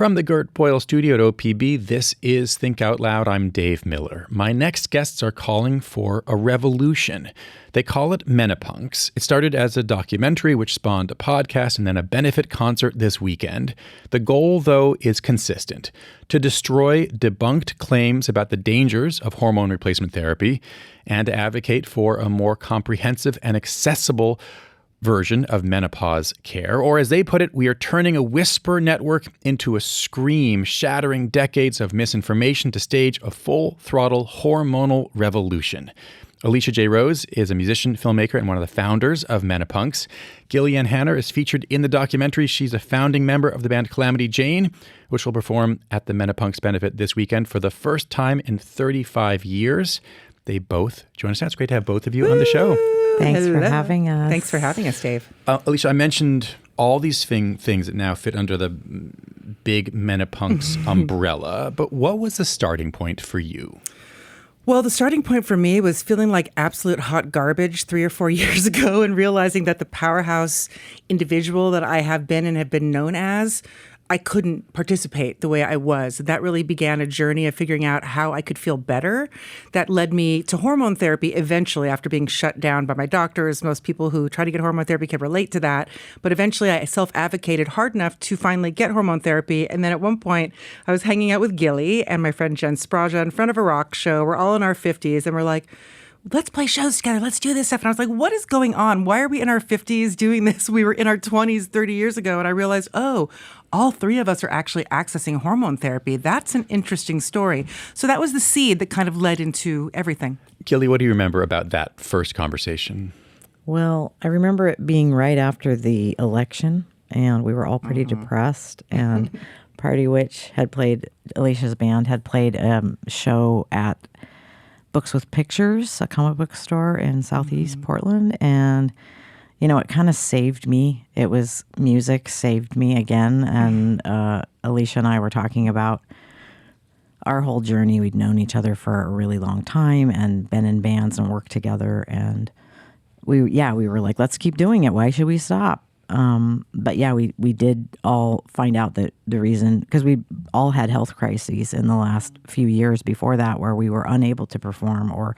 From the Gert Boyle studio at OPB, this is Think Out Loud. I'm Dave Miller. My next guests are calling for a revolution. They call it Menopunks. It started as a documentary which spawned a podcast and then a benefit concert this weekend. The goal, though, is consistent: to destroy debunked claims about the dangers of hormone replacement therapy and to advocate for a more comprehensive and accessible version of menopause care. Or as they put it, we are turning a whisper network into a scream, shattering decades of misinformation to stage a full-throttle hormonal revolution. Alicia J. Rose is a musician, filmmaker, and one of the founders of Menopunks. Gillian Hanner is featured in the documentary. She's a founding member of the band Calamity Jane, which will perform at the Menopunks benefit this weekend for the first time in 35 years. They both join us now. It's great to have both of you on the show. Thanks for having us. Thanks for having us, Dave. Alicia, I mentioned all these things that now fit under the big Menopunks umbrella, but what was the starting point for you? Well, the starting point for me was feeling like absolute hot garbage 3 or 4 years ago and realizing that the powerhouse individual that I have been and have been known as, I couldn't participate the way I was. That really began a journey of figuring out how I could feel better. That led me to hormone therapy eventually after being shut down by my doctors. Most people who try to get hormone therapy can relate to that. But eventually I self-advocated hard enough to finally get hormone therapy. And then at one point I was hanging out with Gilly and my friend Jen Spraja in front of a rock show. We're all in our 50s and we're like, let's play shows together. Let's do this stuff. And I was like, what is going on? Why are we in our 50s doing this? We were in our 20s 30 years ago. And I realized, all three of us are actually accessing hormone therapy. That's an interesting story. So that was the seed that kind of led into everything. Gilly, what do you remember about that first conversation? Well, I remember it being right after the election, and we were all pretty depressed. And Party Witch had played, Alicia's band had played a show at Books with Pictures, a comic book store in Southeast Portland. And, you know, it kind of saved me. It was music saved me again. And Alicia and I were talking about our whole journey. We'd known each other for a really long time and been in bands and worked together. And we were like, let's keep doing it. Why should we stop? But yeah, we did all find out that the reason, because we all had health crises in the last few years before that, where we were unable to perform or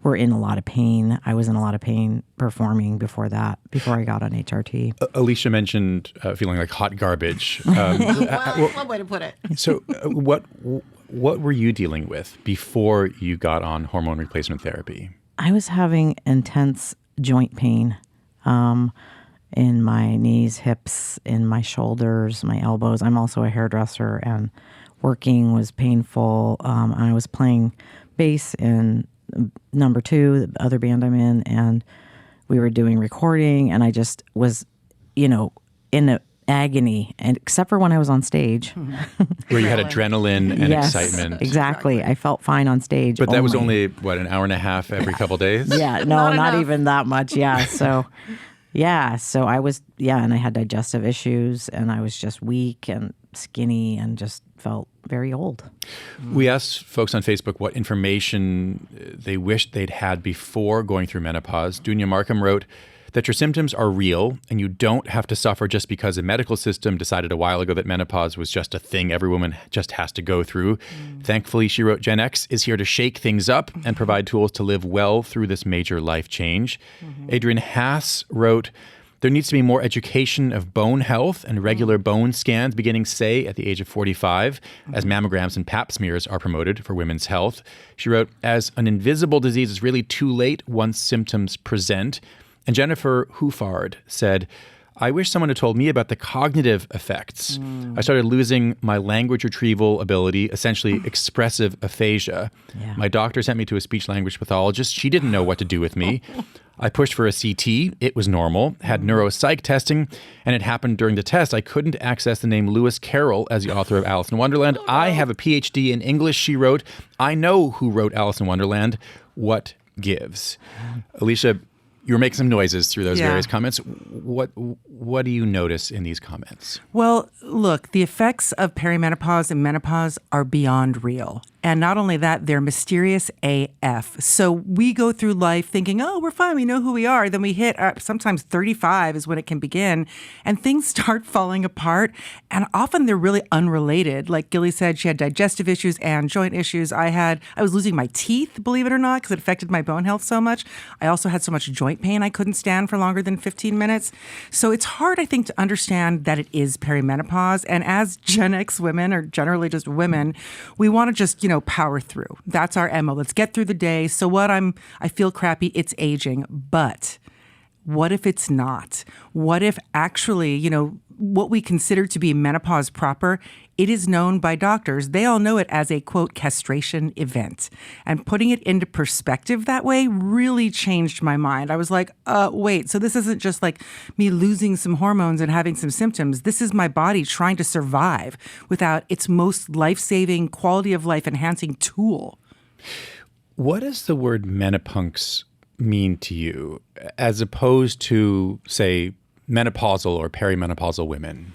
were in a lot of pain. I was in a lot of pain performing before I got on HRT. Alicia mentioned feeling like hot garbage. One way to put it. So what were you dealing with before you got on hormone replacement therapy? I was having intense joint pain. In my knees, hips, in my shoulders, my elbows. I'm also a hairdresser, and working was painful. I was playing bass in number 2, the other band I'm in, and we were doing recording, and I just was, in an agony, and except for when I was on stage. Where you had adrenaline and excitement. Exactly. I felt fine on stage. But that was only, an hour and a half every couple days? Yeah, no, not even that much, yeah. So... yeah, so I was, and I had digestive issues, and I was just weak and skinny and just felt very old. We asked folks on Facebook what information they wished they'd had before going through menopause. Dunya Markham wrote that your symptoms are real and you don't have to suffer just because the medical system decided a while ago that menopause was just a thing every woman just has to go through. Thankfully, she wrote, Gen X is here to shake things up and provide tools to live well through this major life change. Adrian Haas wrote, there needs to be more education of bone health and regular bone scans beginning, say, at the age of 45, as mammograms and pap smears are promoted for women's health. She wrote, as an invisible disease is really too late once symptoms present. And Jennifer Hufard said, I wish someone had told me about the cognitive effects. I started losing my language retrieval ability, essentially expressive aphasia. Yeah. My doctor sent me to a speech-language pathologist. She didn't know what to do with me. I pushed for a CT. It was normal. Had neuropsych testing, and it happened during the test. I couldn't access the name Lewis Carroll as the author of Alice in Wonderland. I have a PhD in English, she wrote. I know who wrote Alice in Wonderland. What gives? Alicia, you were making some noises through those various comments. What do you notice in these comments? Well, look, the effects of perimenopause and menopause are beyond real. And not only that, they're mysterious AF. So we go through life thinking, oh, we're fine, we know who we are. Then we hit sometimes 35 is when it can begin, and things start falling apart. And often they're really unrelated. Like Gilly said, she had digestive issues and joint issues. I was losing my teeth, believe it or not, because it affected my bone health so much. I also had so much joint pain I couldn't stand for longer than 15 minutes. So it's hard, I think, to understand that it is perimenopause. And as Gen X women, or generally just women, we want to just, power through. That's our MO. Let's get through the day. So what? I feel crappy. It's aging. But what if it's not? What if actually, what we consider to be menopause proper, it is known by doctors. They all know it as a, quote, castration event. And putting it into perspective that way really changed my mind. I was like, wait, so this isn't just like me losing some hormones and having some symptoms. This is my body trying to survive without its most life-saving, quality of life enhancing tool. What does the word menopunks mean to you as opposed to, say, menopausal or perimenopausal women?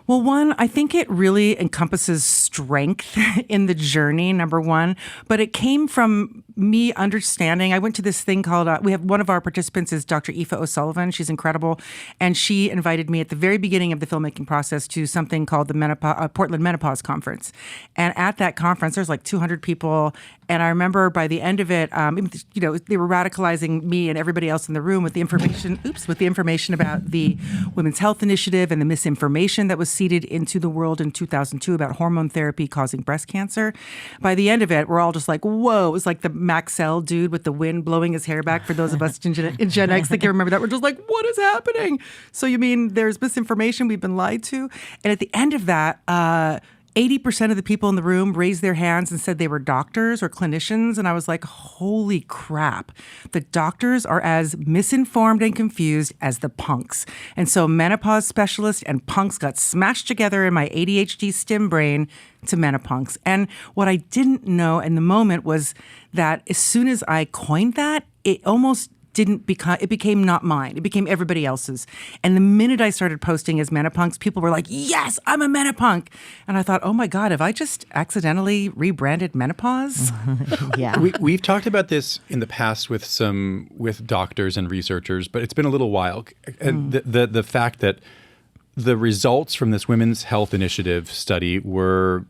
Well, one, I think it really encompasses strength in the journey, number one. But it came from me understanding. I went to this thing called, we have one of our participants is Dr. Aoife O'Sullivan. She's incredible. And she invited me at the very beginning of the filmmaking process to something called the Portland Menopause Conference. And at that conference, there's like 200 people. And I remember by the end of it, they were radicalizing me and everybody else in the room with the information, about the Women's Health Initiative and the misinformation that was seeded into the world in 2002 about hormone therapy causing breast cancer. By the end of it, we're all just like, whoa. It was like the Maxell dude with the wind blowing his hair back. For those of us in Gen X that can remember that, we're just like, what is happening? So you mean there's misinformation, we've been lied to? And at the end of that, 80% of the people in the room raised their hands and said they were doctors or clinicians. And I was like, holy crap. The doctors are as misinformed and confused as the punks. And so menopause specialists and punks got smashed together in my ADHD stim brain to Menopunks. And what I didn't know in the moment was that as soon as I coined that, it almost it became not mine. It became everybody else's. And the minute I started posting as Menopunks, people were like, yes, I'm a Menopunk. And I thought, oh my God, have I just accidentally rebranded menopause? Yeah. We've talked about this in the past with doctors and researchers, but it's been a little while. And the fact that the results from this Women's Health Initiative study were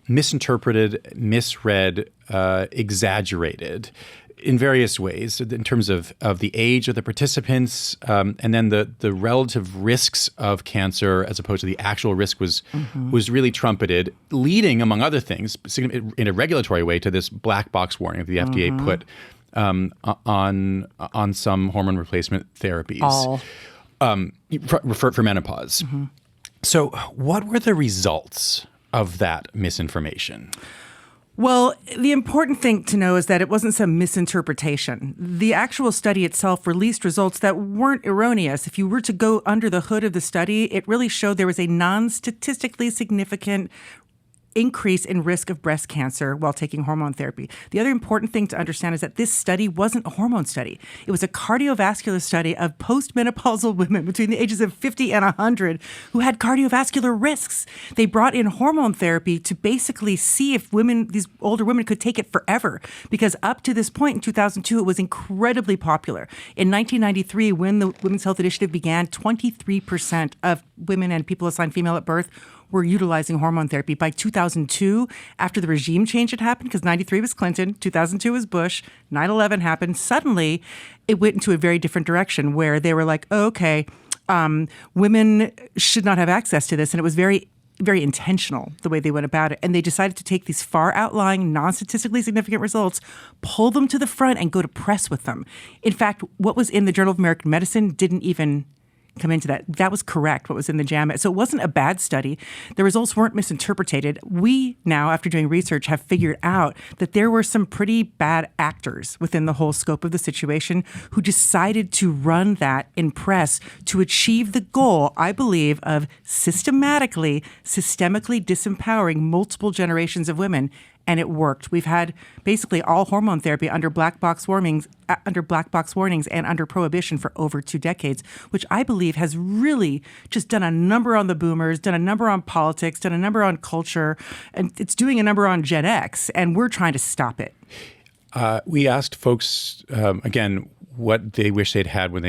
misinterpreted, misread, exaggerated in various ways in terms of the age of the participants, and then the relative risks of cancer as opposed to the actual risk was really trumpeted, leading, among other things, in a regulatory way to this black box warning that the FDA put on some hormone replacement therapies for menopause. So what were the results of that misinformation? Well, the important thing to know is that it wasn't some misinterpretation. The actual study itself released results that weren't erroneous. If you were to go under the hood of the study, it really showed there was a non-statistically significant increase in risk of breast cancer while taking hormone therapy. The other important thing to understand is that this study wasn't a hormone study. It was a cardiovascular study of postmenopausal women between the ages of 50 and 100 who had cardiovascular risks. They brought in hormone therapy to basically see if these older women could take it forever, because up to this point in 2002, it was incredibly popular. In 1993, when the Women's Health Initiative began, 23% of women and people assigned female at birth were utilizing hormone therapy. By 2002, after the regime change had happened, because 93 was Clinton, 2002 was Bush, 9/11 happened, suddenly it went into a very different direction where they were like, oh, okay, women should not have access to this. And it was very, very intentional the way they went about it. And they decided to take these far outlying, non-statistically significant results, pull them to the front and go to press with them. In fact, what was in the Journal of American Medicine didn't even come into that. That was correct, what was in the JAMA. So it wasn't a bad study. The results weren't misinterpreted. We now, after doing research, have figured out that there were some pretty bad actors within the whole scope of the situation who decided to run that in press to achieve the goal, I believe, of systemically disempowering multiple generations of women. and it worked. We've had basically all hormone therapy under black box warnings and under prohibition for over 2 decades, which I believe has really just done a number on the boomers, done a number on politics, done a number on culture, and it's doing a number on Gen X, and we're trying to stop it. We asked folks, again, what they wish they'd had when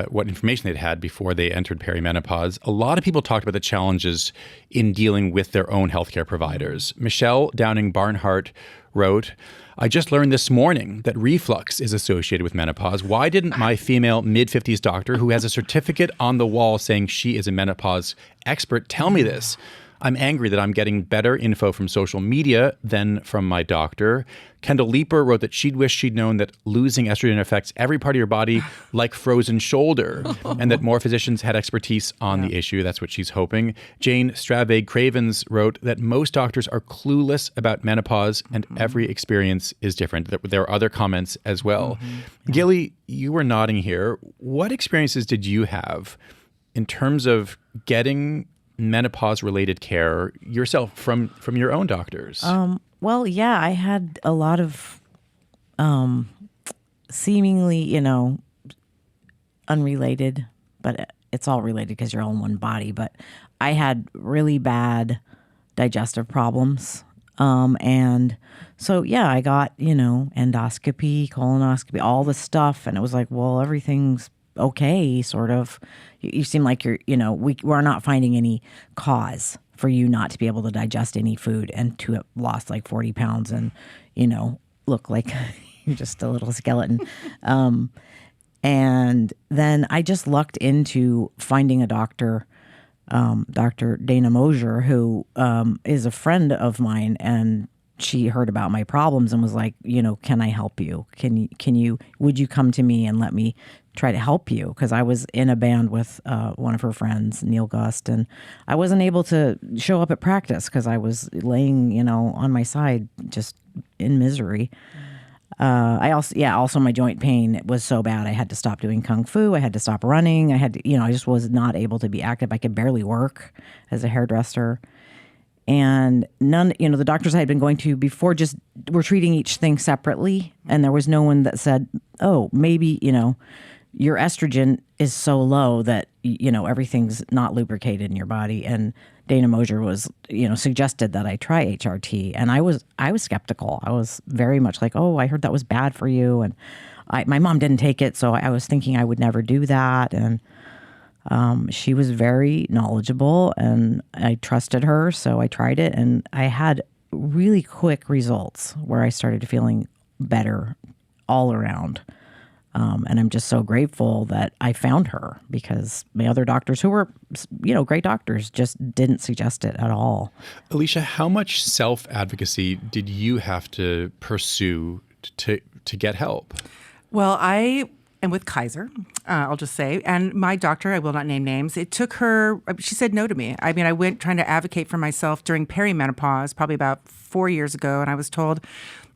what information they'd had before they entered perimenopause. A lot of people talked about the challenges in dealing with their own healthcare providers. Michelle Downing Barnhart wrote, I just learned this morning that reflux is associated with menopause. Why didn't my female mid-50s doctor, who has a certificate on the wall saying she is a menopause expert, tell me this? I'm angry that I'm getting better info from social media than from my doctor. Kendall Leeper wrote that she'd wish she'd known that losing estrogen affects every part of your body like frozen shoulder, and that more physicians had expertise on the issue. That's what she's hoping. Jane Stravade Cravens wrote that most doctors are clueless about menopause and every experience is different. There are other comments as well. Gilly, you were nodding here. What experiences did you have in terms of getting menopause-related care yourself from your own doctors? Well, yeah, I had a lot of seemingly, unrelated, but it's all related because you're all in one body. But I had really bad digestive problems. And so, yeah, I got, endoscopy, colonoscopy, all the stuff. And it was like, well, everything's okay, sort of. You seem like we're not finding any cause for you not to be able to digest any food and to have lost like 40 pounds and, look like you're just a little skeleton. And then I just lucked into finding a doctor, Dr. Dana Mosier, who is a friend of mine, and she heard about my problems and was like, can I help you? Would you come to me and let me try to help you? Because I was in a band with one of her friends, Neil Gust, and I wasn't able to show up at practice because I was laying, on my side just in misery. Also my joint pain was so bad I had to stop doing kung fu. I had to stop running. I had to, I just was not able to be active. I could barely work as a hairdresser. And none, the doctors I had been going to before just were treating each thing separately. And there was no one that said, oh, maybe, your estrogen is so low that, everything's not lubricated in your body. And Dana Mosier was, suggested that I try HRT. And I was skeptical. I was very much like, oh, I heard that was bad for you. And my mom didn't take it. So I was thinking I would never do that. And she was very knowledgeable and I trusted her. So I tried it and I had really quick results where I started feeling better all around. And I'm just so grateful that I found her because my other doctors who were, great doctors just didn't suggest it at all. Alicia, how much self-advocacy did you have to pursue to get help? Well, I am with Kaiser, I'll just say. And my doctor, I will not name names, it took her, she said no to me. I mean, I went trying to advocate for myself during perimenopause, probably about 4 years ago. And I was told,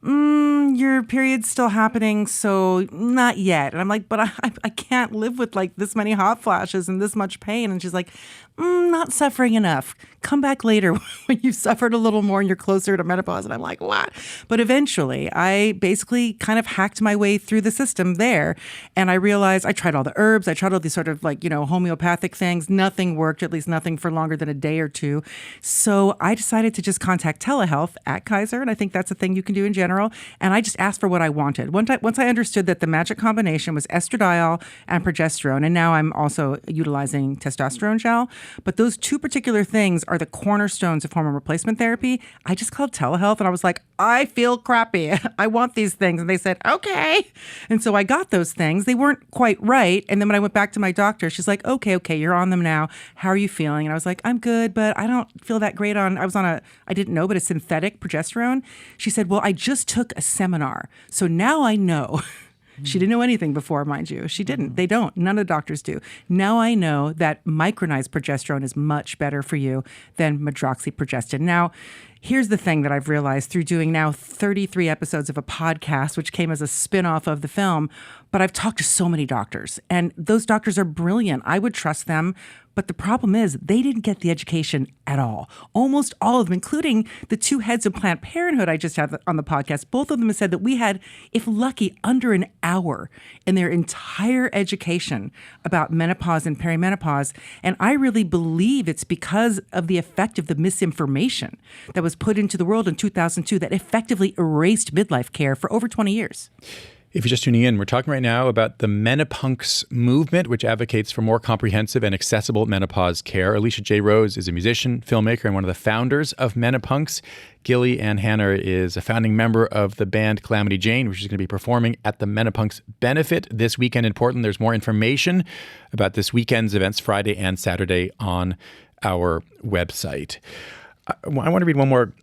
your period's still happening, so not yet. And I'm like, but I can't live with like this many hot flashes and this much pain. And she's like, not suffering enough. Come back later when you've suffered a little more and you're closer to menopause. And I'm like, what? But eventually, I basically kind of hacked my way through the system there. And I realized I tried all the herbs. I tried all these sort of like, homeopathic things. Nothing worked, at least nothing for longer than a day or two. So I decided to just contact telehealth at Kaiser. And I think that's a thing you can do in general. And I just asked for what I wanted. Once I understood that the magic combination was estradiol and progesterone, and now I'm also utilizing testosterone gel. But those two particular things are the cornerstones of hormone replacement therapy. I just called telehealth and I was like, I feel crappy. I want these things. And they said, okay. And so I got those things. They weren't quite right. And then when I went back to my doctor, she's like, okay, you're on them now. How are you feeling? And I was like, I'm good, but I don't feel that great I didn't know, but a synthetic progesterone. She said, well, I just took a seminar. So now I know. She didn't know anything before, mind you. She didn't. They don't. None of the doctors do. Now I know that micronized progesterone is much better for you than medroxyprogestin. Now, Here's the thing that I've realized through doing now 33 episodes of a podcast, which came as a spin-off of the film, but I've talked to so many doctors, and those doctors are brilliant. I would trust them. But the problem is they didn't get the education at all. Almost all of them, including the two heads of Planned Parenthood I just had on the podcast, both of them have said that we had, if lucky, under an hour in their entire education about menopause and perimenopause. And I really believe it's because of the effect of the misinformation that was put into the world in 2002 that effectively erased midlife care for over 20 years. If you're just tuning in, we're talking right now about the Menopunks movement, which advocates for more comprehensive and accessible menopause care. Alicia J. Rose is a musician, filmmaker, and one of the founders of Menopunks. Gilly Ann Hanner is a founding member of the band Calamity Jane, which is going to be performing at the Menopunks Benefit this weekend in Portland. There's more information about this weekend's events, Friday and Saturday, on our website. I want to read one more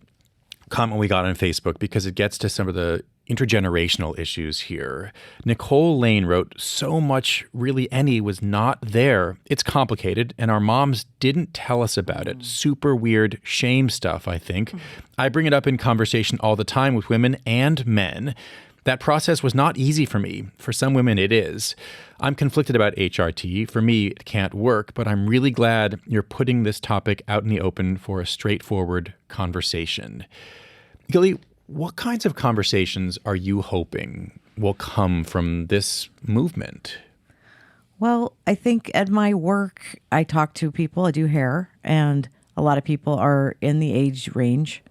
comment we got on Facebook because it gets to some of the intergenerational issues here. Nicole Lane wrote, so much really any was not there. It's complicated and our moms didn't tell us about it. Super weird shame stuff, I think. I bring it up in conversation all the time with women and men. That process was not easy for me. For some women, it is. I'm conflicted about HRT. For me, it can't work, but I'm really glad you're putting this topic out in the open for a straightforward conversation. Gilly, what kinds of conversations are you hoping will come from this movement? Well, I think at my work, I talk to people, I do hair, and a lot of people are in the age range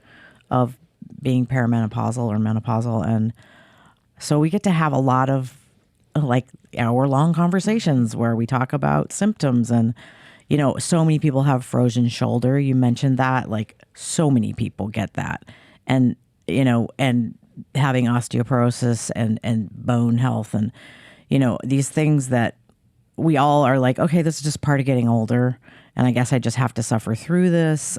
of being perimenopausal or menopausal. And so we get to have a lot of like hour-long conversations where we talk about symptoms. And, you know, so many people have frozen shoulder. You mentioned that, like so many people get that. And you know, and having osteoporosis and bone health and, you know, these things that we all are like, okay, this is just part of getting older. And I guess I just have to suffer through this.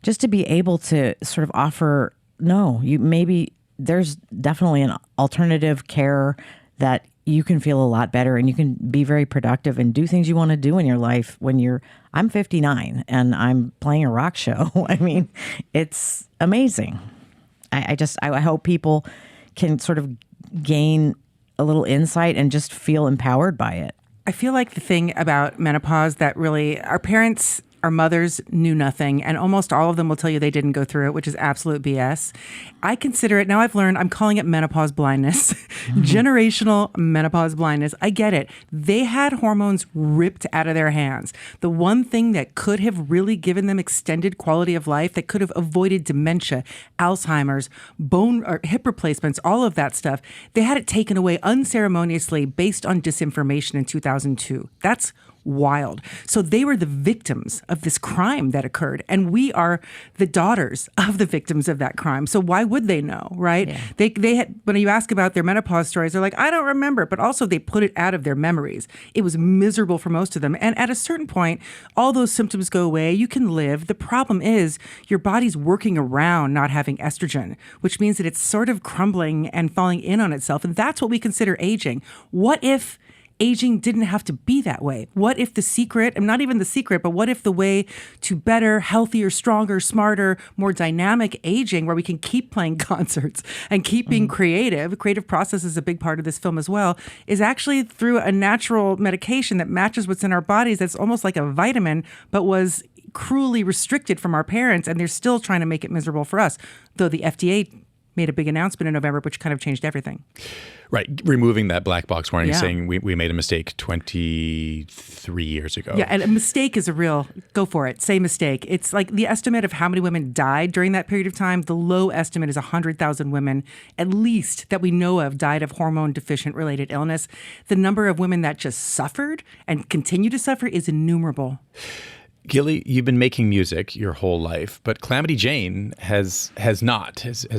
Just to be able to sort of offer, maybe there's definitely an alternative care that you can feel a lot better and you can be very productive and do things you want to do in your life when I'm 59 and I'm playing a rock show. I mean, it's amazing. I hope people can sort of gain a little insight and just feel empowered by it. I feel like the thing about menopause that really our parents, our mothers knew nothing, and almost all of them will tell you they didn't go through it, which is absolute BS. I consider it, now I've learned, I'm calling it menopause blindness, generational menopause blindness. I get it. They had hormones ripped out of their hands. The one thing that could have really given them extended quality of life, that could have avoided dementia, Alzheimer's, bone or hip replacements, all of that stuff, they had it taken away unceremoniously based on disinformation in 2002. That's wild. So they were the victims of this crime that occurred, and we are the daughters of the victims of that crime. So why would they know, right? Yeah. They had, when you ask about their menopause stories, they're like, I don't remember, but also they put it out of their memories. It was miserable for most of them. And at a certain point, all those symptoms go away. You can live. The problem is your body's working around not having estrogen, which means that it's sort of crumbling and falling in on itself. And that's what we consider aging. What if aging didn't have to be that way? What if the secret, and not even the secret, but what if the way to better, healthier, stronger, smarter, more dynamic aging, where we can keep playing concerts and keep being creative process is a big part of this film as well, is actually through a natural medication that matches what's in our bodies, that's almost like a vitamin, but was cruelly restricted from our parents, and they're still trying to make it miserable for us, though the FDA made a big announcement in November, which kind of changed everything. Right. Removing that black box warning, saying we made a mistake 23 years ago. Yeah, and a mistake is a real, go for it, say mistake. It's like the estimate of how many women died during that period of time, the low estimate is 100,000 women, at least, that we know of, died of hormone deficient related illness. The number of women that just suffered and continue to suffer is innumerable. Gilly, you've been making music your whole life, but Calamity Jane has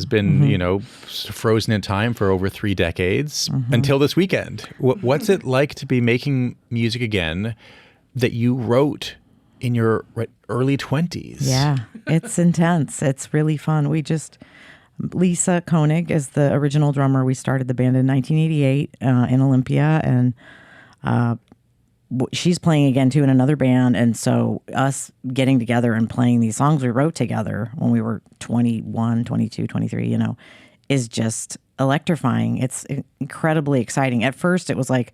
been, frozen in time for over 3 decades until this weekend. What's it like to be making music again that you wrote in your early 20s? Yeah, it's intense. It's really fun. Lisa Koenig is the original drummer. We started the band in 1988 in Olympia, and she's playing again too in another band. And so us getting together and playing these songs we wrote together when we were 21, 22, 23, is just electrifying. It's incredibly exciting. At first it was like,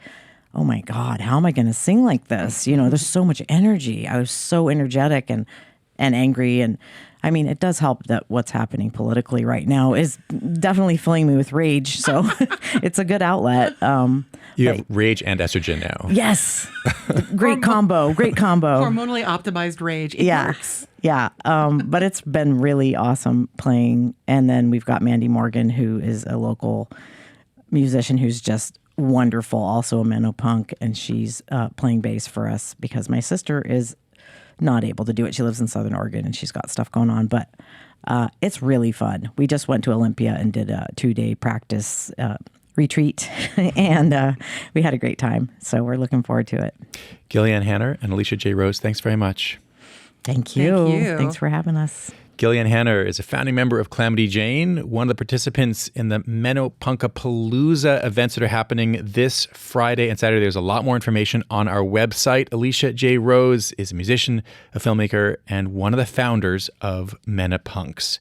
oh my God, how am I going to sing like this? There's so much energy. I was so energetic and angry. And I mean, it does help that what's happening politically right now is definitely filling me with rage. So it's a good outlet. You have rage and estrogen now. Yes. Great combo. Great combo. Hormonally optimized rage. It works. Yeah. But it's been really awesome playing. And then we've got Mandy Morgan, who is a local musician who's just wonderful, also a Menopunk, and she's playing bass for us because my sister is not able to do it. She lives in Southern Oregon and she's got stuff going on, but it's really fun. We just went to Olympia and did a 2-day practice retreat and we had a great time. So we're looking forward to it. Gillian Hanner and Alicia J. Rose, thanks very much. Thank you. Thanks for having us. Gillian Hanner is a founding member of Calamity Jane, one of the participants in the Menopunkapalooza events that are happening this Friday and Saturday. There's a lot more information on our website. Alicia J. Rose is a musician, a filmmaker, and one of the founders of Menopunks.